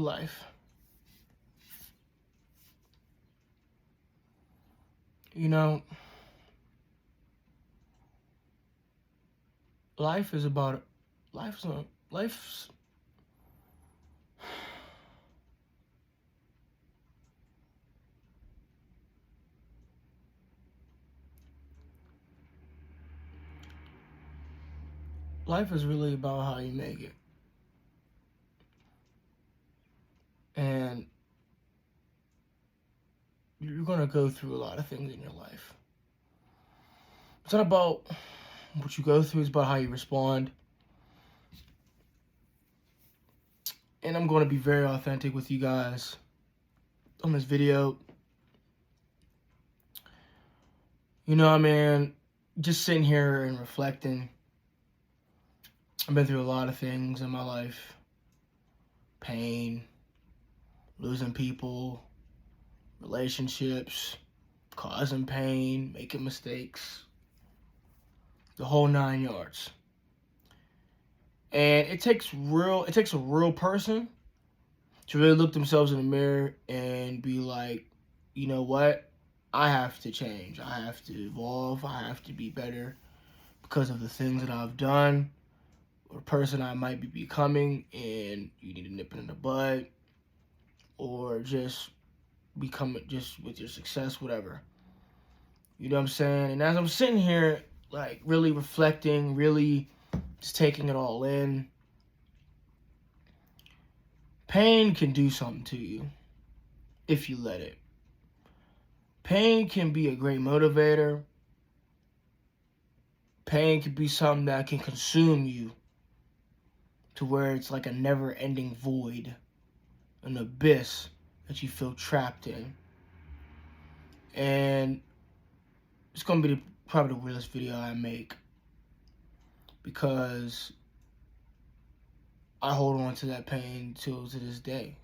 life. You know, life is about life's life's life is really about how you make it. And you're going to go through a lot of things in your life. It's not about what you go through, it's about how you respond. And I'm going to be very authentic with you guys on this video. You know, man, just sitting here and reflecting. I've been through a lot of things in my life. Pain, losing people, relationships, causing pain, making mistakes. The whole 9 yards. And it takes a real person to really look themselves in the mirror and be like, you know what? I have to change. I have to evolve. I have to be better because of the things that I've done or person I might be becoming, and you need to nip it in the bud or just become it just with your success, whatever. You know what I'm saying? And as I'm sitting here, like, really reflecting, really just taking it all in, pain can do something to you if you let it. Pain can be a great motivator. Pain can be something that can consume you to where it's like a never-ending void, an abyss that you feel trapped in. And it's going to be probably the realest video I make, because I hold on to that pain till to this day.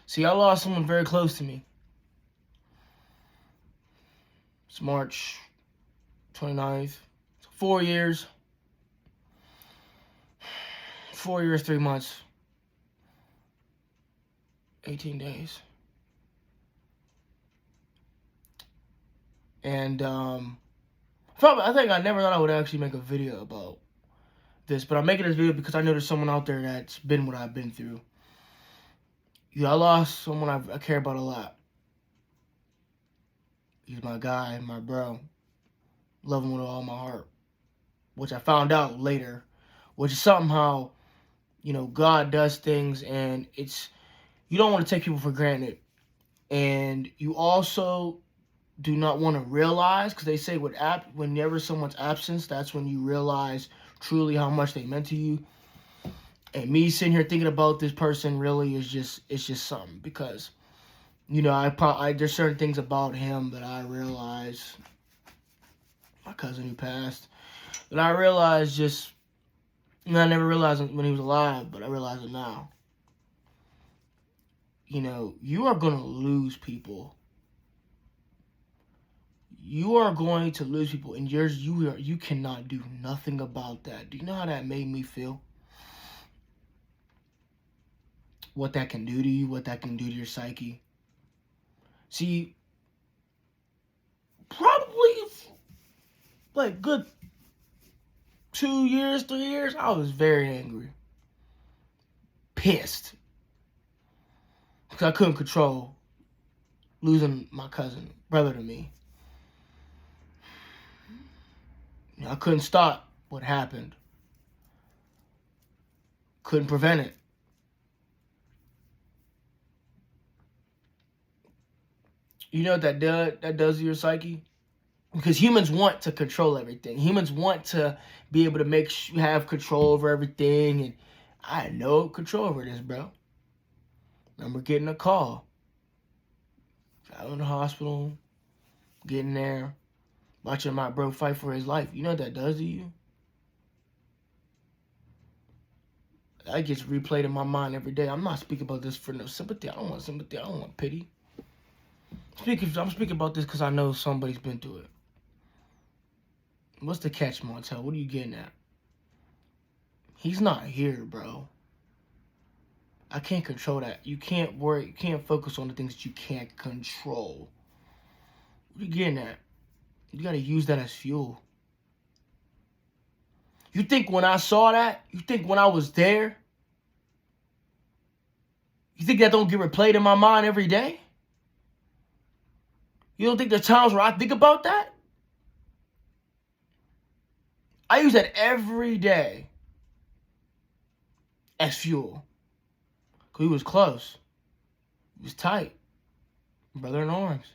See, I lost someone very close to me. It's March 29th. 4 years. 4 years, 3 months. 18 days. And I think I never thought I would actually make a video about this, but I'm making this video because I know there's someone out there that's been what I've been through. You know, I lost someone I care about a lot. He's my guy, my bro. Love him with all my heart. Which I found out later. Which is somehow, you know, God does things, and you don't want to take people for granted. And you also do not want to realize, because they say whenever someone's absence, that's when you realize truly how much they meant to you. And me sitting here thinking about this person really is just something, because, you know, there's certain things about him that I realize, my cousin who passed, that I realized just, and I never realized it when he was alive, but I realize it now. You know, you are going to lose people. You are going to lose people, and you cannot do nothing about that. Do you know how that made me feel? What that can do to you, what that can do to your psyche. See, probably like good 2 years, 3 years, I was very angry. Pissed. Because I couldn't control losing my cousin, brother to me. You know, I couldn't stop what happened. Couldn't prevent it. You know what that does to your psyche? Because humans want to control everything. Humans want to be able to have control over everything. And I had no control over this, bro. Remember getting a call. Out in the hospital. Getting there. Watching my bro fight for his life. You know what that does to you? That gets replayed in my mind every day. I'm not speaking about this for no sympathy. I don't want sympathy. I don't want pity. I'm speaking about this because I know somebody's been through it. What's the catch, Montel? What are you getting at? He's not here, bro. I can't control that. You can't worry. You can't focus on the things that you can't control. What are you getting at? You got to use that as fuel. You think when I saw that, you think when I was there, you think that don't get replayed in my mind every day? You don't think there's times where I think about that? I use that every day as fuel. Because we was close. We was tight. Brother in arms.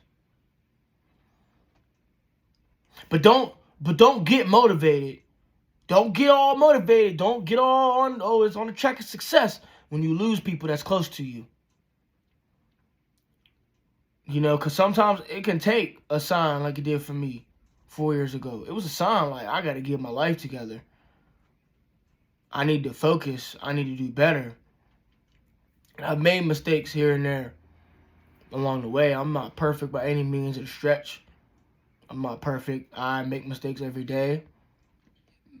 But don't get motivated. Don't get all motivated. Don't get all on, it's on the track of success when you lose people that's close to you. You know, because sometimes it can take a sign like it did for me 4 years ago. It was a sign like, I got to get my life together. I need to focus. I need to do better. I've made mistakes here and there along the way. I'm not perfect by any means of the stretch. I'm not perfect. I make mistakes every day.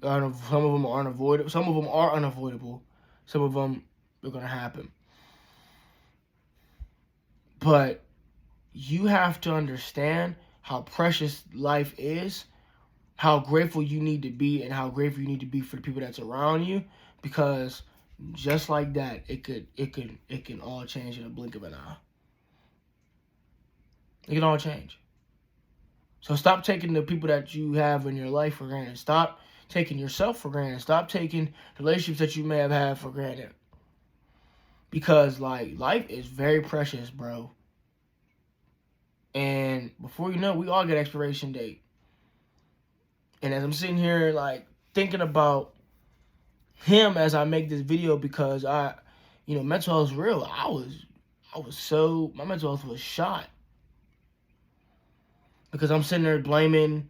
Some of them are unavoidable. Some of them are unavoidable. Some of them are going to happen. But you have to understand how precious life is, how grateful you need to be, and how grateful you need to be for the people that's around you, because just like that, it can all change in a blink of an eye. It can all change. So stop taking the people that you have in your life for granted. Stop taking yourself for granted. Stop taking relationships that you may have had for granted. Because like life is very precious, bro. And before you know, we all get expiration date. And as I'm sitting here like thinking about him as I make this video, because mental health is real. My mental health was shot. Because I'm sitting there blaming,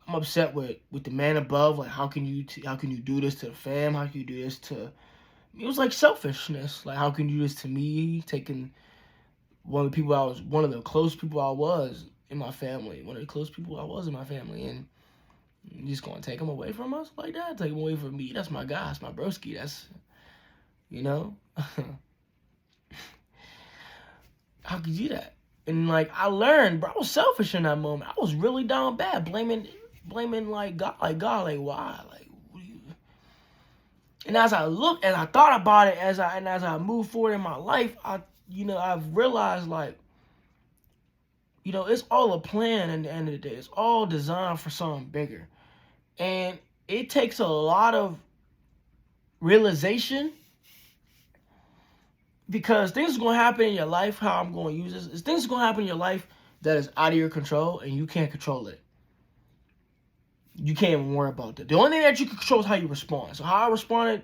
I'm upset with the man above. Like, how can you do this to the fam? How can you do this to? It was like selfishness. Like, how can you do this to me? Taking one of the close people I was in my family. One of the close people I was in my family, and you just gonna take him away from us like that? Take him away from me? That's my guy. That's my broski. That's, how could you do that? And like I learned, bro, I was selfish in that moment. I was really down bad, blaming like God, like why, like what do you? And as I thought about it, as I moved forward in my life, I've realized like, it's all a plan. At the end of the day, it's all designed for something bigger, and it takes a lot of realization. Because things are going to happen in your life, how I'm going to use this, is things are going to happen in your life that is out of your control, and you can't control it. You can't even worry about that. The only thing that you can control is how you respond. So how I responded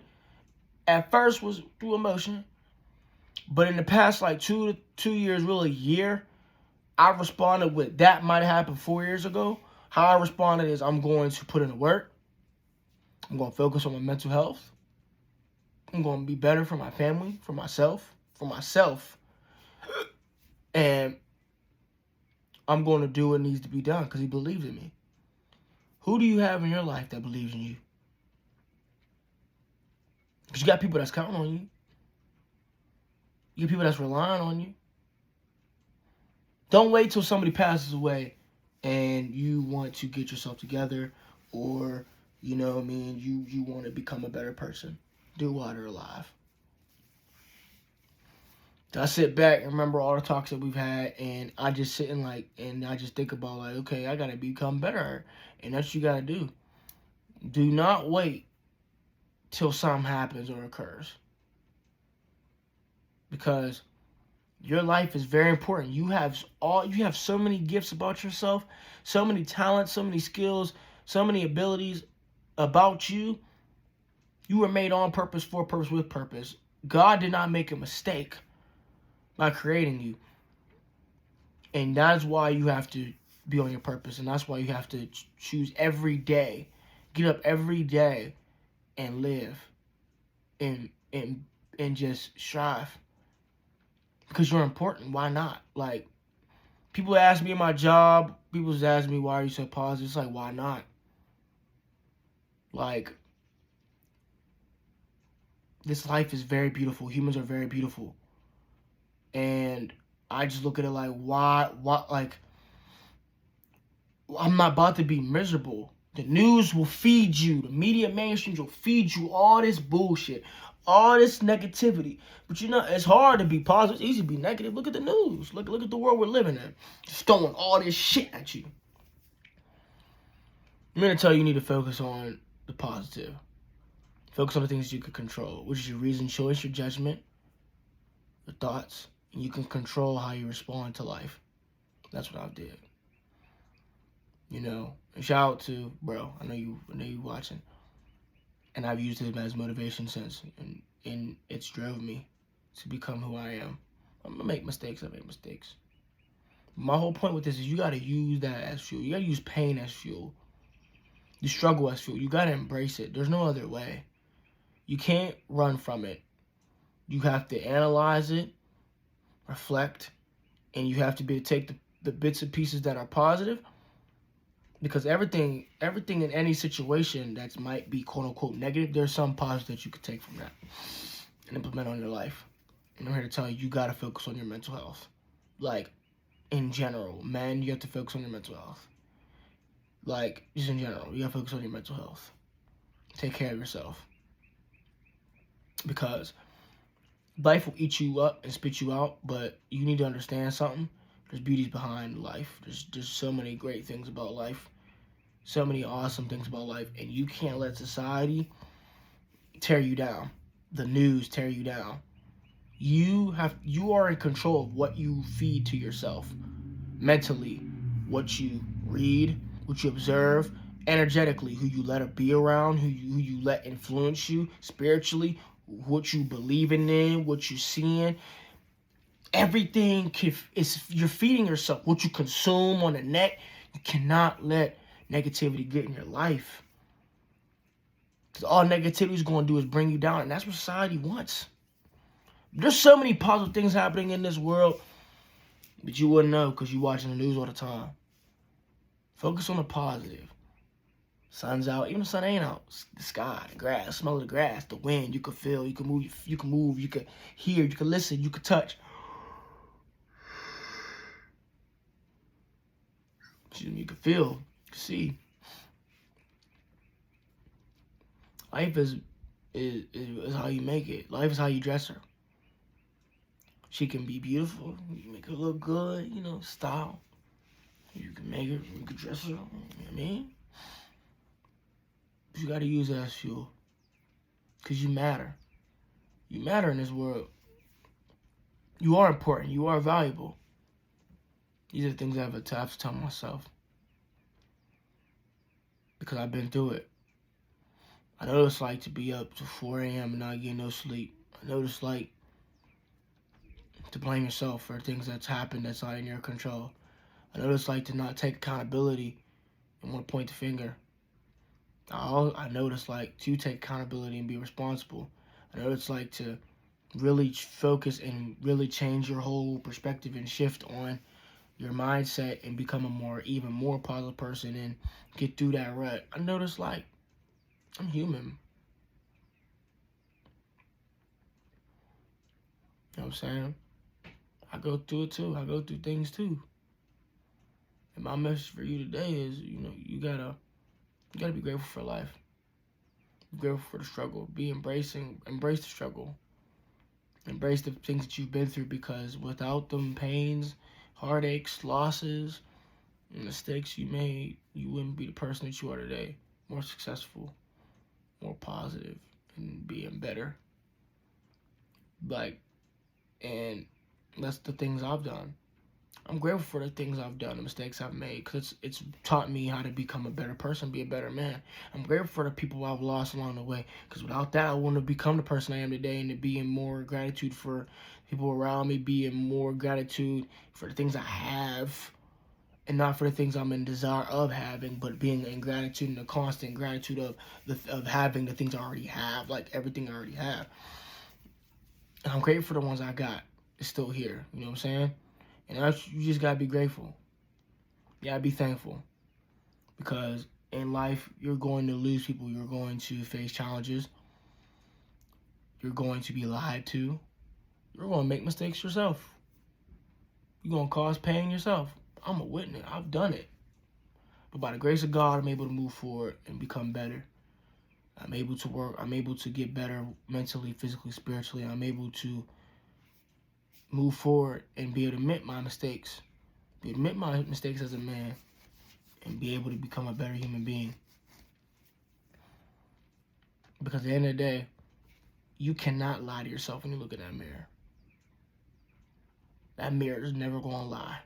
at first was through emotion. But in the past, like 2 years, really a year, I responded with that might have happened 4 years ago. How I responded is I'm going to put in the work. I'm going to focus on my mental health. I'm going to be better for my family, for myself. And I'm going to do what needs to be done because he believes in me. Who do you have in your life that believes in you? Because you got people that's counting on you. You got people that's relying on you. Don't wait till somebody passes away and you want to get yourself together, or, you want to become a better person. Do it while they're alive. I sit back and remember all the talks that we've had, and I just sit and I just think about like, okay, I gotta become better, and that's what you gotta do. Do not wait till something happens or occurs, because your life is very important. You have so many gifts about yourself, so many talents, so many skills, so many abilities about you. You were made on purpose, for purpose, with purpose. God did not make a mistake by creating you. And that's why you have to be on your purpose. And that's why you have to choose every day. Get up every day and live. And just strive. Because you're important. Why not? Like, people ask me in my job. People ask me, why are you so positive? It's like, why not? Like, This life is very beautiful. Humans are very beautiful. And I just look at it like, like, I'm not about to be miserable. The news will feed you. The media mainstreams will feed you all this bullshit, all this negativity. But it's hard to be positive. It's easy to be negative. Look at the news. Look at the world we're living in. Just throwing all this shit at you. I'm going to tell you need to focus on the positive. Focus on the things you can control, which is your reason, choice, your judgment, your thoughts. And you can control how you respond to life. That's what I did. And shout out to bro. I know you watching, and I've used it as motivation since, and it's drove me to become who I am. I'm gonna make mistakes. I make mistakes. My whole point with this is you gotta use that as fuel. You gotta use pain as fuel. You struggle as fuel. You gotta embrace it. There's no other way. You can't run from it. You have to analyze it, reflect, and you have to be able to take the bits and pieces that are positive. Because everything in any situation that might be quote unquote negative, there's some positive that you could take from that and implement on your life. And I'm here to tell you, you gotta focus on your mental health. Like, in general, man, you have to focus on your mental health. Like, just in general, you gotta focus on your mental health. Take care of yourself. Because life will eat you up and spit you out, but you need to understand something. There's beauties behind life. There's so many great things about life. So many awesome things about life, and you can't let society tear you down. The news tear you down. You are in control of what you feed to yourself mentally, what you read, what you observe, energetically, who you let be around, who you let influence you spiritually, what you believing in, what you're seeing. Everything is you're feeding yourself. What you consume on the net, you cannot let negativity get in your life. Because all negativity is going to do is bring you down, and that's what society wants. There's so many positive things happening in this world, but you wouldn't know because you're watching the news all the time. Focus on the positive. Sun's out, even the sun ain't out. The sky, the grass, smell of the grass, the wind. You can feel, you can move, you can hear, you can listen, you can touch. You can feel, you can see. Life is how you make it. Life is how you dress her. She can be beautiful. You can make her look good, style. You can make her, you can dress her, you know what I mean? But you gotta use it as fuel. Because you matter. You matter in this world. You are important. You are valuable. These are the things I have to tell myself. Because I've been through it. I know what it's like to be up to 4 a.m. and not get no sleep. I know what it's like to blame yourself for things that's happened that's not in your control. I know what it's like to not take accountability and want to point the finger. I know what it's like to take accountability and be responsible. I know what it's like to really focus and really change your whole perspective and shift on your mindset and become even more positive person and get through that rut. I know what it's like. I'm human. You know what I'm saying? I go through it too. I go through things too. And my message for you today is, you gotta be grateful for life. Be grateful for the struggle. Embrace the struggle. Embrace the things that you've been through, because without them pains, heartaches, losses, and mistakes you made, you wouldn't be the person that you are today. More successful, more positive, and being better. And that's the things I've done. I'm grateful for the things I've done, the mistakes I've made, because it's taught me how to become a better person, be a better man. I'm grateful for the people I've lost along the way, because without that, I wouldn't have become the person I am today, and to be in more gratitude for people around me, be in more gratitude for the things I have, and not for the things I'm in desire of having, but being in gratitude and a constant gratitude of having the things I already have, like everything I already have. And I'm grateful for the ones I got. It's still here. You know what I'm saying? And you just gotta be grateful. You gotta be thankful. Because in life, you're going to lose people. You're going to face challenges. You're going to be lied to. You're going to make mistakes yourself. You're going to cause pain yourself. I'm a witness. I've done it. But by the grace of God, I'm able to move forward and become better. I'm able to work. I'm able to get better mentally, physically, spiritually. I'm able to move forward and be able to admit my mistakes. Admit my mistakes as a man and be able to become a better human being. Because at the end of the day, you cannot lie to yourself when you look in that mirror. That mirror is never going to lie.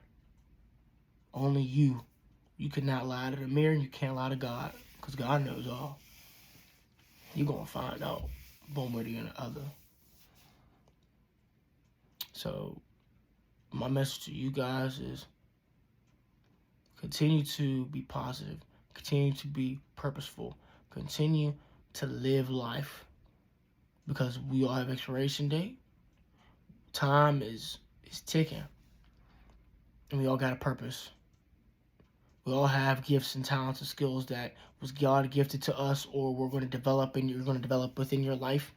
Only you. You cannot lie to the mirror and you can't lie to God. Because God knows all. You're going to find out one way or the other. So, my message to you guys is continue to be positive. Continue to be purposeful. Continue to live life. Because we all have expiration date. Time is ticking. And we all got a purpose. We all have gifts and talents and skills that was God gifted to us, or we're going to develop and you're going to develop within your life,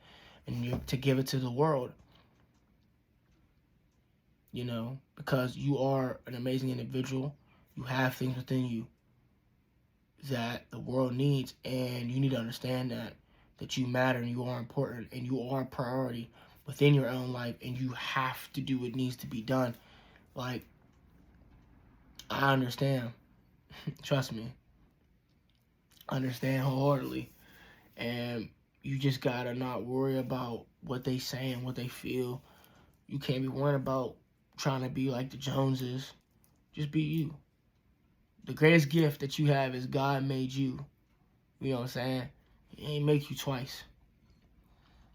and you're to give it to the world. You know, because you are an amazing individual. You have things within you that the world needs, and you need to understand that you matter and you are important and you are a priority within your own life, and you have to do what needs to be done. Like, I understand. Trust me. I understand wholeheartedly. And you just gotta not worry about what they say and what they feel. You can't be worrying about trying to be like the Joneses. Just be you. The greatest gift that you have is God made you. You know what I'm saying? He ain't make you twice.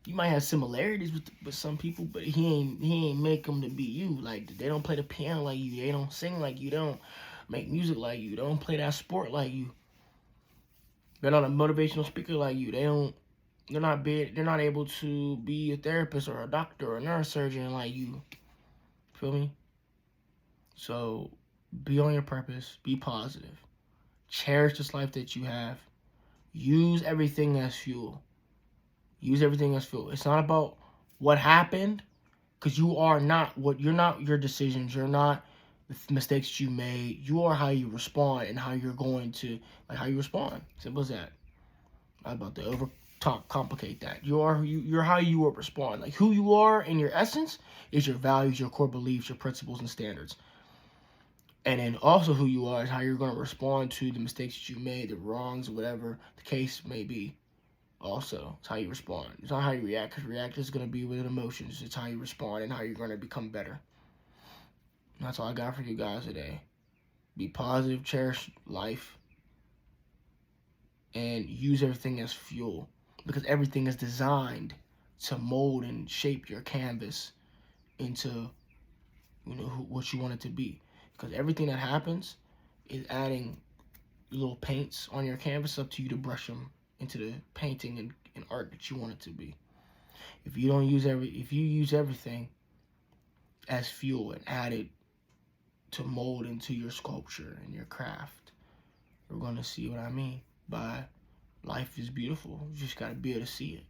You might have similarities with some people, but he ain't make them to be you. Like, they don't play the piano like you. They don't sing like you. They don't make music like you. They don't play that sport like you. They're not a motivational speaker like you. They're not able to be a therapist or a doctor or a neurosurgeon like you. Feel me? So be on your purpose. Be positive. Cherish this life that you have. Use everything as fuel. Use everything as fuel. It's not about what happened, because you're not your decisions. You're not the mistakes you made. You are how you respond and how you're going to, like, how you respond. Simple as that. I'm about to complicate that. You're how you will respond. Like, who you are in your essence is your values, your core beliefs, your principles and standards. And then also who you are is how you're going to respond to the mistakes that you made, the wrongs, whatever the case may be. Also, it's how you respond. It's not how you react, because react is going to be with emotions. It's how you respond and how you're going to become better. And that's all I got for you guys today. Be positive, cherish life, and use everything as fuel, because everything is designed to mold and shape your canvas into, what you want it to be. Because everything that happens is adding little paints on your canvas, up to you to brush them into the painting and art that you want it to be. If you use everything as fuel and add it to mold into your sculpture and your craft, you're going to see what I mean by life is beautiful. You just got to be able to see it.